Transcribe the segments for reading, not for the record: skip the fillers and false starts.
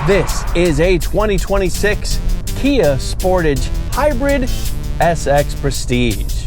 This is a 2026 Kia Sportage Hybrid SX Prestige.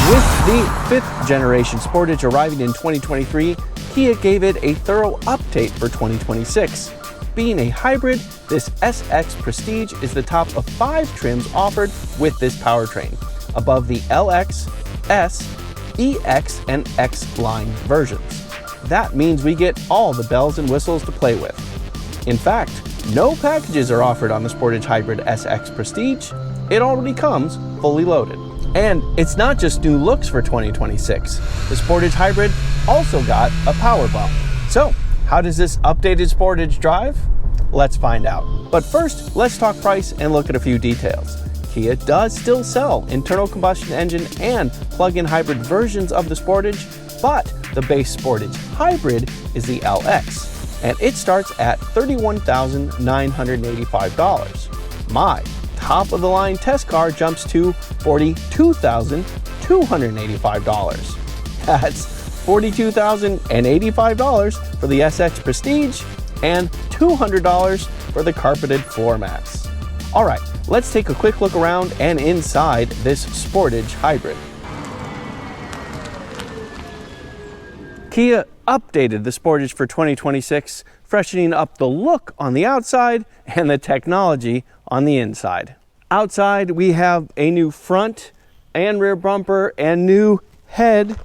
With the 5th generation Sportage arriving in 2023, Kia gave it a thorough update for 2026. Being a hybrid, this SX Prestige is the top of 5 trims offered with this powertrain, above the LX, S, EX, and X line versions. That means we get all the bells and whistles to play with. In fact, no packages are offered on the Sportage Hybrid SX Prestige. It already comes fully loaded. And it's not just new looks for 2026. The Sportage Hybrid also got a power bump. So, how does this updated Sportage drive? Let's find out. But first, let's talk price and look at a few details. Kia does still sell internal combustion engine and plug-in hybrid versions of the Sportage, but the base Sportage Hybrid is the LX, and it starts at $31,985. My top-of-the-line test car jumps to $42,285. That's $42,085 for the SX Prestige and $200 for the carpeted floor mats. All right, let's take a quick look around and inside this Sportage Hybrid. Kia updated the Sportage for 2026, freshening up the look on the outside and the technology on the inside. Outside, we have a new front and rear bumper and new head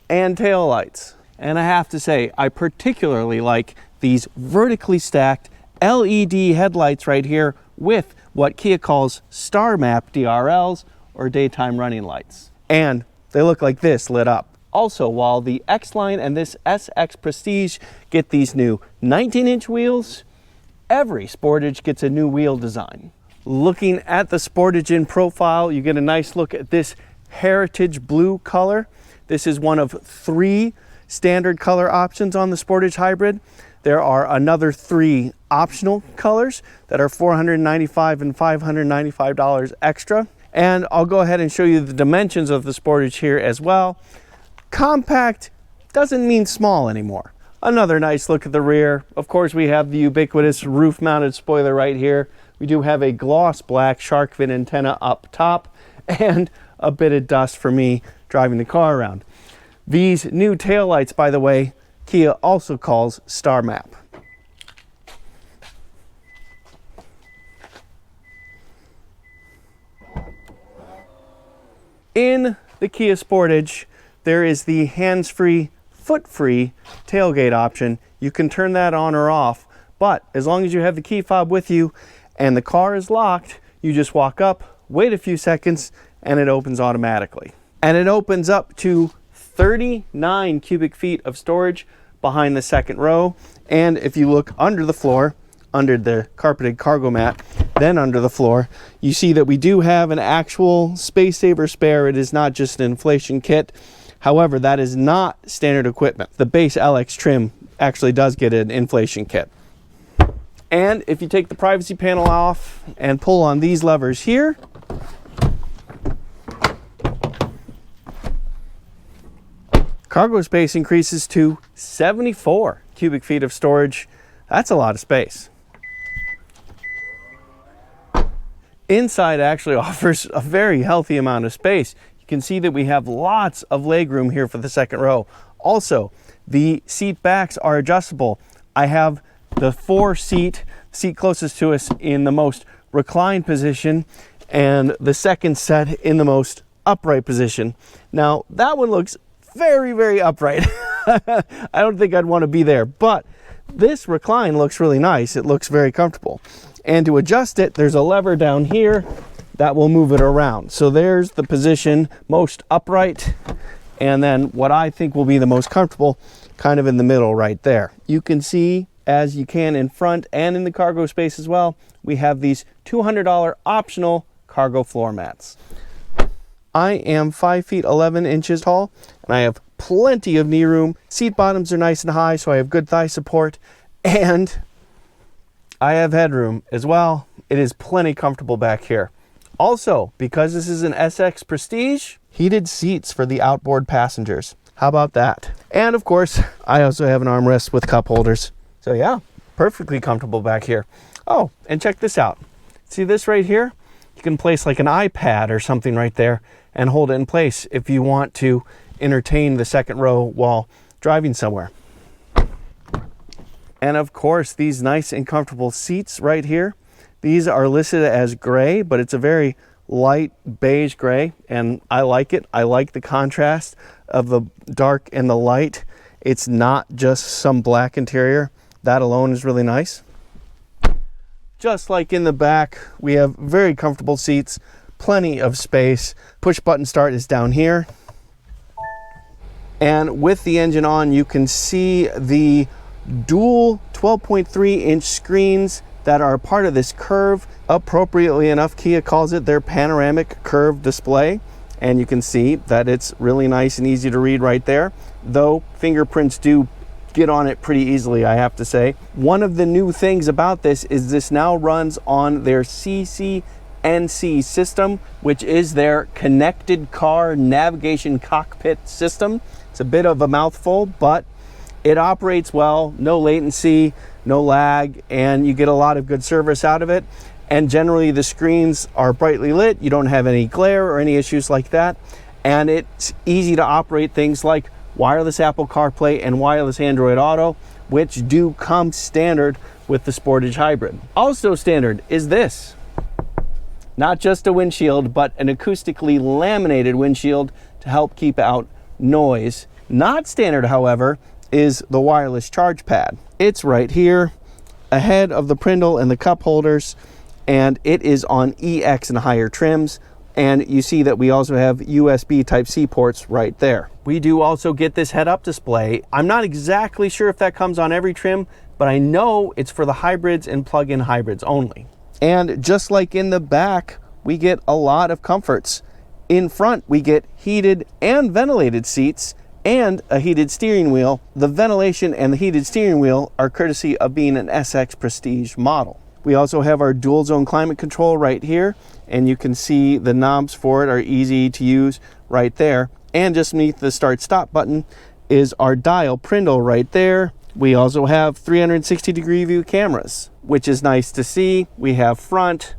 and tail lights. And I have to say, I particularly like these vertically stacked LED headlights right here with what Kia calls Star Map DRLs, or daytime running lights. And they look like this lit up. Also, while the X-Line and this SX Prestige get these new 19-inch wheels, every Sportage gets a new wheel design. Looking at the Sportage in profile, you get a nice look at this heritage blue color. This is one of 3 standard color options on the Sportage Hybrid. There are another 3 optional colors that are $495 and $595 extra. And I'll go ahead and show you the dimensions of the Sportage here as well. Compact doesn't mean small anymore. Another nice look at the rear. Of course, we have the ubiquitous roof-mounted spoiler right here. We do have a gloss black shark fin antenna up top and a bit of dust for me driving the car around. These new taillights, by the way, Kia also calls Star Map. In the Kia Sportage, there is the hands-free, foot-free tailgate option. You can turn that on or off, but as long as you have the key fob with you and the car is locked, you just walk up, wait a few seconds, and it opens automatically. And it opens up to 39 cubic feet of storage behind the second row. And if you look under the floor, under the carpeted cargo mat, then under the floor, you see that we do have an actual space saver spare. It is not just an inflation kit. However, that is not standard equipment. The base LX trim actually does get an inflation kit. And if you take the privacy panel off and pull on these levers here, cargo space increases to 74 cubic feet of storage. That's a lot of space. Inside actually offers a very healthy amount of space. You can see that we have lots of leg room here for the second row. Also, the seat backs are adjustable. I have the 4-seat seat closest to us in the most reclined position and the second set in the most upright position. Now, that one looks very, very upright. I don't think I'd want to be there, but this recline looks really nice. It looks very comfortable. And to adjust it, there's a lever down here that will move it around. So there's the position most upright, and then what I think will be the most comfortable, kind of in the middle right there. You can see, as you can in front and in the cargo space as well, we have these $200 optional cargo floor mats. I am 5 feet 11 inches tall, and I have plenty of knee room. Seat bottoms are nice and high, so I have good thigh support, and I have headroom as well. It is plenty comfortable back here. Also, because this is an SX Prestige, heated seats for the outboard passengers. How about that? And of course, I also have an armrest with cup holders. So yeah, perfectly comfortable back here. Oh, and check this out. See this right here? You can place like an iPad or something right there and hold it in place if you want to entertain the second row while driving somewhere. And of course, these nice and comfortable seats right here. These are listed as gray, but it's a very light beige gray, and I like it. I like the contrast of the dark and the light. It's not just some black interior. That alone is really nice. Just like in the back, we have very comfortable seats, plenty of space. Push button start is down here. And with the engine on, you can see the dual 12.3-inch screens that are part of this curve. Appropriately enough, Kia calls it their panoramic curve display. And you can see that it's really nice and easy to read right there, though fingerprints do get on it pretty easily, I have to say. One of the new things about this is this now runs on their CCNC system, which is their connected car navigation cockpit system. It's a bit of a mouthful, but it operates well, no latency, no lag, and you get a lot of good service out of it. And generally the screens are brightly lit. You don't have any glare or any issues like that. And it's easy to operate things like wireless Apple CarPlay and wireless Android Auto, which do come standard with the Sportage Hybrid. Also standard is this. Not just a windshield, but an acoustically laminated windshield to help keep out noise. Not standard, however, is the wireless charge pad. It's right here ahead of the Prindle and the cup holders, and it is on EX and higher trims. And you see that we also have USB Type-C ports right there. We do also get this head-up display. I'm not exactly sure if that comes on every trim, but I know it's for the hybrids and plug-in hybrids only. And just like in the back, we get a lot of comforts. In front, we get heated and ventilated seats and a heated steering wheel. The ventilation and the heated steering wheel are courtesy of being an SX Prestige model. We also have our dual zone climate control right here, and you can see the knobs for it are easy to use right there. And just beneath the start stop button is our dial Prindle right there. We also have 360 degree view cameras, which is nice to see. We have front,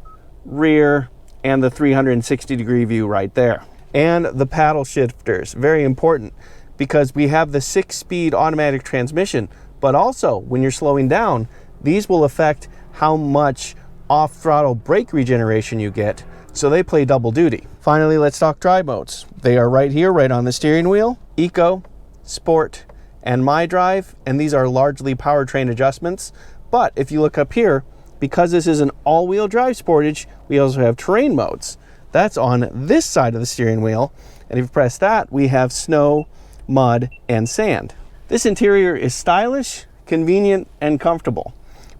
rear, and the 360 degree view right there. And the paddle shifters, very important, because we have the 6-speed automatic transmission, but also when you're slowing down, these will affect how much off-throttle brake regeneration you get, so they play double duty. Finally, let's talk drive modes. They are right here, right on the steering wheel: Eco, Sport, and My Drive, and these are largely powertrain adjustments. But if you look up here, because this is an all-wheel drive Sportage, we also have terrain modes. That's on this side of the steering wheel, and if you press that, we have snow, mud, and sand. This interior is stylish, convenient, and comfortable.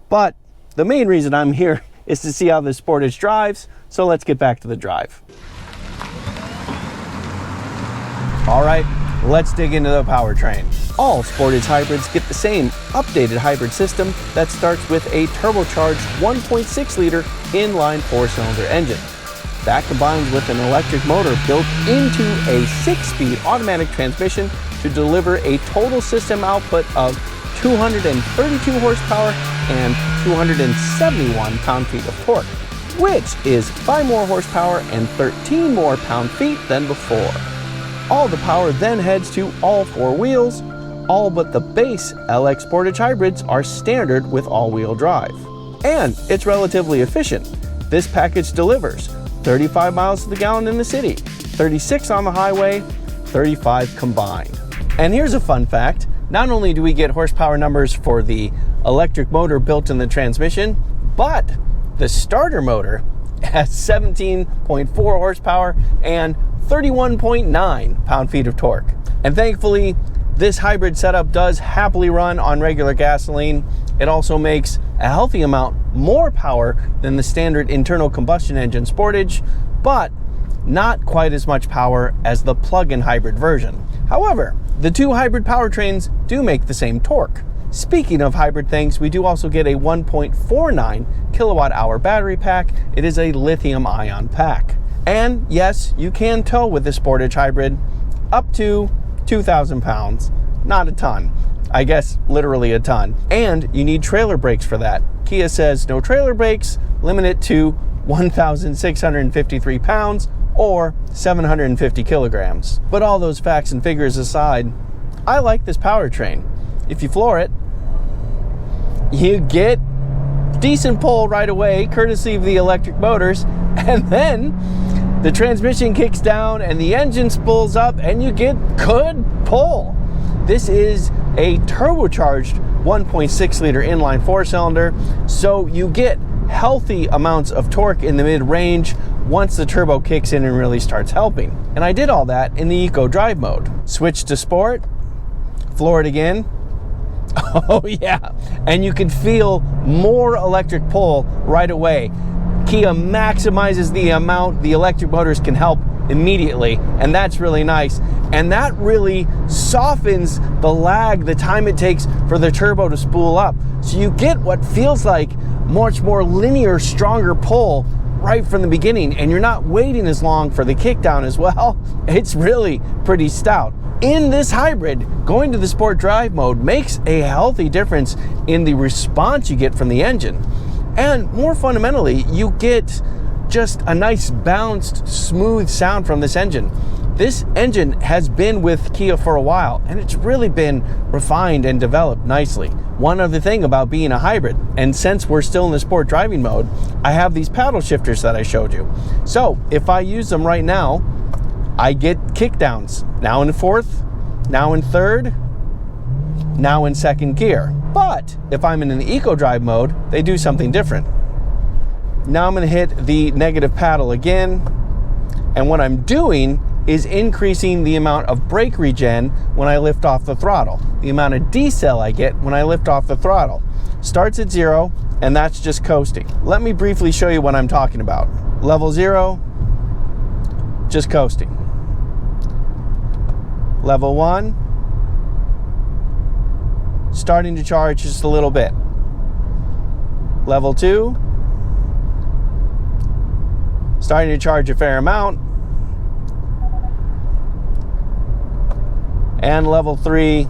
But the main reason I'm here is to see how the Sportage drives, so let's get back to the drive. All right, let's dig into the powertrain. All Sportage hybrids get the same updated hybrid system that starts with a turbocharged 1.6-liter inline 4-cylinder engine. That combines with an electric motor built into a 6-speed automatic transmission to deliver a total system output of 232 horsepower and 271 pound-feet of torque, which is 5 more horsepower and 13 more pound-feet than before. All the power then heads to all 4 wheels. All but the base LX Sportage hybrids are standard with all-wheel drive. And it's relatively efficient. This package delivers 35 miles to the gallon in the city, 36 on the highway, 35 combined. And here's a fun fact. Not only do we get horsepower numbers for the electric motor built in the transmission, but the starter motor has 17.4 horsepower and 31.9 pound-feet of torque. And thankfully, this hybrid setup does happily run on regular gasoline. It also makes a healthy amount more power than the standard internal combustion engine Sportage, but not quite as much power as the plug-in hybrid version. However, the two hybrid powertrains do make the same torque. Speaking of hybrid things, we do also get a 1.49 kilowatt hour battery pack. It is a lithium ion pack. And yes, you can tow with the Sportage hybrid up to 2,000 pounds. Not a ton. I guess literally a ton. And you need trailer brakes for that. Kia says no trailer brakes, limit it to 1,653 pounds or 750 kilograms. But all those facts and figures aside, I like this powertrain. If you floor it, you get decent pull right away, courtesy of the electric motors, and then the transmission kicks down and the engine spools up and you get good pull. This is a turbocharged 1.6 liter inline 4-cylinder, so you get healthy amounts of torque in the mid-range once the turbo kicks in and really starts helping. And I did all that in the Eco Drive mode. Switch to Sport, floor it again. Oh yeah, and you can feel more electric pull right away. Kia maximizes the amount the electric motors can help immediately, and that's really nice. And that really softens the lag, the time it takes for the turbo to spool up. So you get what feels like much more linear, stronger pull right from the beginning, and you're not waiting as long for the kickdown as well. It's really pretty stout. In this hybrid, going to the Sport Drive mode makes a healthy difference in the response you get from the engine. And more fundamentally, you get just a nice balanced, smooth sound from this engine. This engine has been with Kia for a while, and it's really been refined and developed nicely. One other thing about being a hybrid, and since we're still in the sport driving mode, I have these paddle shifters that I showed you. So if I use them right now, I get kickdowns. Now in fourth, now in third, now in second gear. But if I'm in an Eco Drive mode, they do something different. Now I'm going to hit the negative paddle again, and what I'm doing is increasing the amount of brake regen when I lift off the throttle, the amount of decel I get when I lift off the throttle. Starts at 0, and that's just coasting. Let me briefly show you what I'm talking about. Level 0, just coasting. Level 1, starting to charge just a little bit. Level 2, starting to charge a fair amount. And level 3,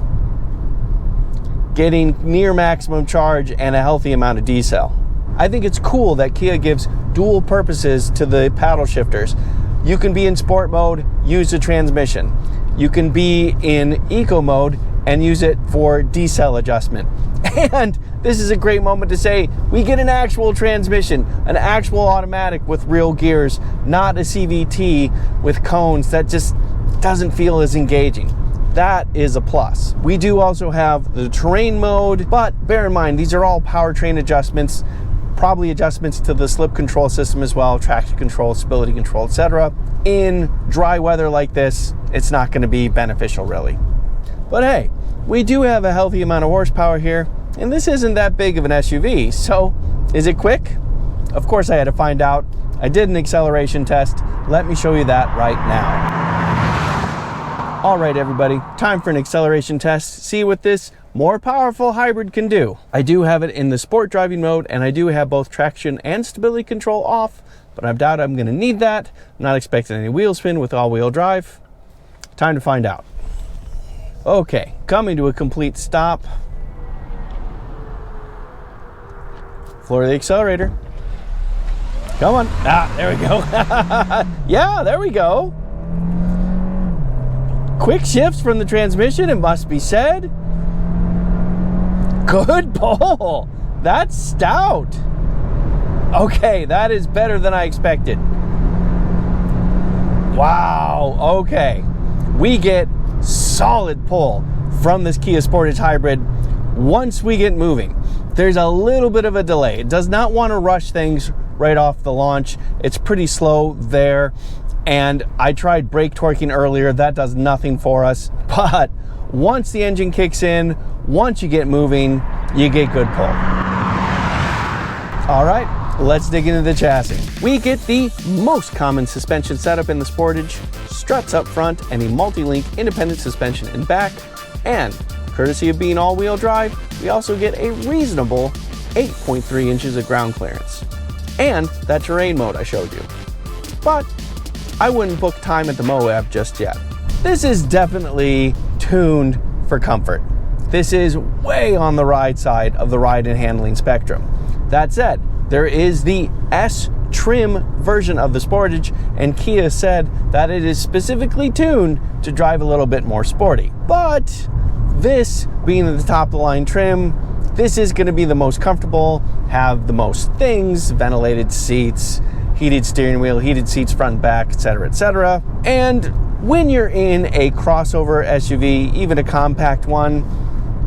getting near maximum charge and a healthy amount of decel. I think it's cool that Kia gives dual purposes to the paddle shifters. You can be in sport mode, use the transmission. You can be in eco mode and use it for decel adjustment. And this is a great moment to say we get an actual transmission, an actual automatic with real gears, not a CVT with cones that just doesn't feel as engaging. That is a plus. We do also have the terrain mode, but bear in mind, these are all powertrain adjustments, probably adjustments to the slip control system as well, traction control, stability control, etc. In dry weather like this, it's not going to be beneficial really. But hey, we do have a healthy amount of horsepower here, and this isn't that big of an SUV. So is it quick? Of course I had to find out. I did an acceleration test. Let me show you that right now. All right, everybody, time for an acceleration test. See what this more powerful hybrid can do. I do have it in the sport driving mode, and I do have both traction and stability control off, but I doubt I'm gonna need that. I'm not expecting any wheel spin with all-wheel drive. Time to find out. Okay, coming to a complete stop. Floor the accelerator. Come on. Ah, there we go. Yeah, there we go. Quick shifts from the transmission, it must be said. Good pull. That's stout. Okay, that is better than I expected. Wow, okay. We get solid pull from this Kia Sportage hybrid once we get moving. There's a little bit of a delay. It does not want to rush things right off the launch. It's pretty slow there. And I tried brake torquing earlier. That does nothing for us. But once the engine kicks in, once you get moving, you get good pull. All right, let's dig into the chassis. We get the most common suspension setup in the Sportage, struts up front and a multi-link independent suspension in back, and Courtesy of being all-wheel drive, we also get a reasonable 8.3 inches of ground clearance. And that terrain mode I showed you. But I wouldn't book time at the Moab just yet. This is definitely tuned for comfort. This is way on the ride side of the ride and handling spectrum. That said, there is the S trim version of the Sportage, and Kia said that it is specifically tuned to drive a little bit more sporty. But this being the top of the line trim, this is going to be the most comfortable, have the most things, ventilated seats, heated steering wheel, heated seats front and back, etc., etc. And when you're in a crossover SUV, even a compact one,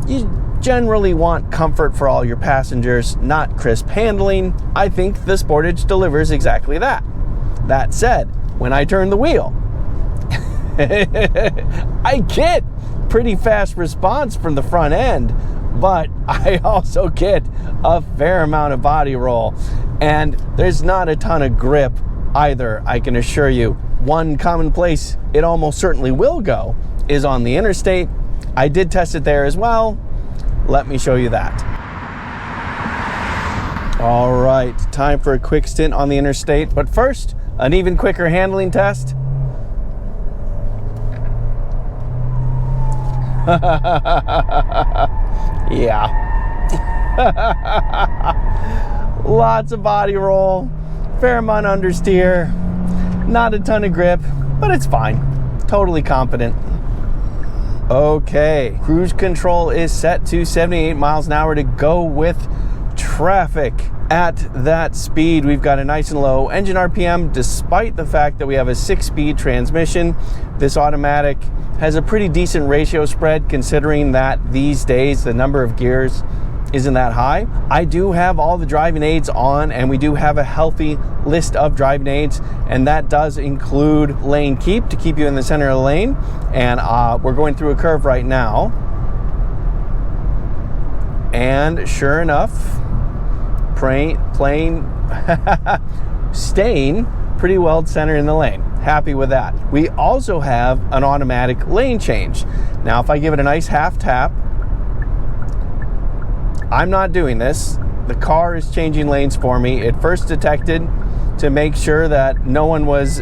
you generally want comfort for all your passengers, not crisp handling. I think the Sportage delivers exactly that. That said, when I turn the wheel, I get pretty fast response from the front end, but I also get a fair amount of body roll, and there's not a ton of grip either, I can assure you. One common place it almost certainly will go is on the interstate. I did test it there as well. Let me show you that. All right, time for a quick stint on the interstate, but first, an even quicker handling test. Yeah. Lots of body roll, fair amount of understeer, not a ton of grip, but it's fine. Totally competent. Okay, cruise control is set to 78 miles an hour to go with traffic. At that speed, we've got a nice and low engine RPM, despite the fact that we have a 6-speed transmission. This automatic has a pretty decent ratio spread, considering that these days the number of gears isn't that high. I do have all the driving aids on, and we do have a healthy list of driving aids, and that does include lane keep to keep you in the center of the lane. And we're going through a curve right now, and sure enough, staying pretty well center in the lane. Happy with that. We also have an automatic lane change. Now, if I give it a nice half tap, I'm not doing this. The car is changing lanes for me. It first detected to make sure that no one was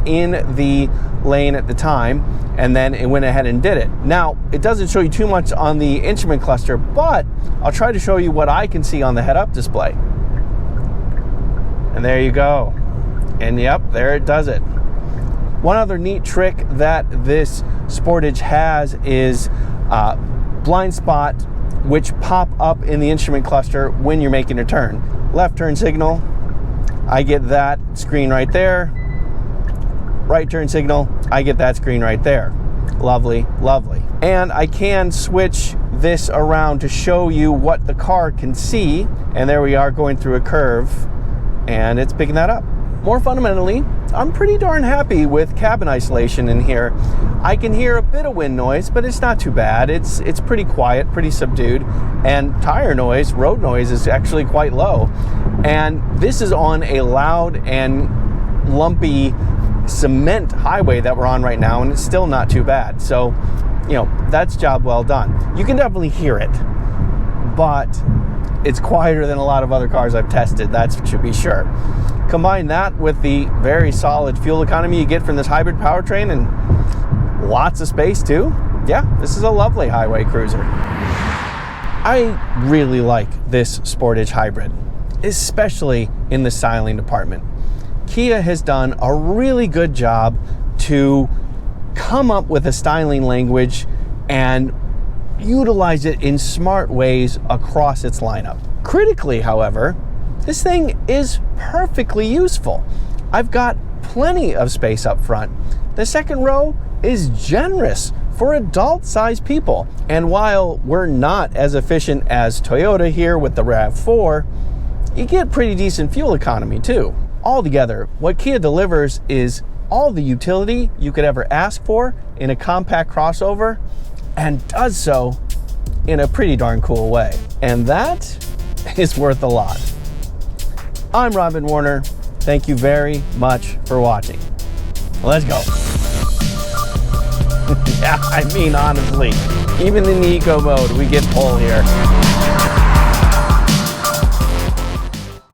in the lane at the time, and then it went ahead and did it. Now, it doesn't show you too much on the instrument cluster, but I'll try to show you what I can see on the head-up display. And there you go. And yep, there it does it. One other neat trick that this Sportage has is blind spot, which pop up in the instrument cluster when you're making a turn. Left turn signal, I get that screen right there. Right turn signal, I get that screen right there. Lovely, lovely. And I can switch this around to show you what the car can see. And there we are going through a curve, and it's picking that up. More fundamentally, I'm pretty darn happy with cabin isolation in here. I can hear a bit of wind noise, but it's not too bad. It's pretty quiet, pretty subdued, and tire noise, road noise, is actually quite low. And this is on a loud and lumpy cement highway that we're on right now, and it's still not too bad. So, you know, that's job well done. You can definitely hear it, but it's quieter than a lot of other cars I've tested, that should be sure. Combine that with the very solid fuel economy you get from this hybrid powertrain, and lots of space too. Yeah, this is a lovely highway cruiser. I really like this Sportage hybrid, especially in the styling department. Kia has done a really good job to come up with a styling language and utilize it in smart ways across its lineup. Critically, however, this thing is perfectly useful. I've got plenty of space up front. The second row is generous for adult-sized people. And while we're not as efficient as Toyota here with the RAV4, you get pretty decent fuel economy too. Altogether, what Kia delivers is all the utility you could ever ask for in a compact crossover, and does so in a pretty darn cool way. And that is worth a lot. I'm Robin Warner. Thank you very much for watching. Let's go. Yeah, I mean, honestly. Even in the eco mode, we get pull here.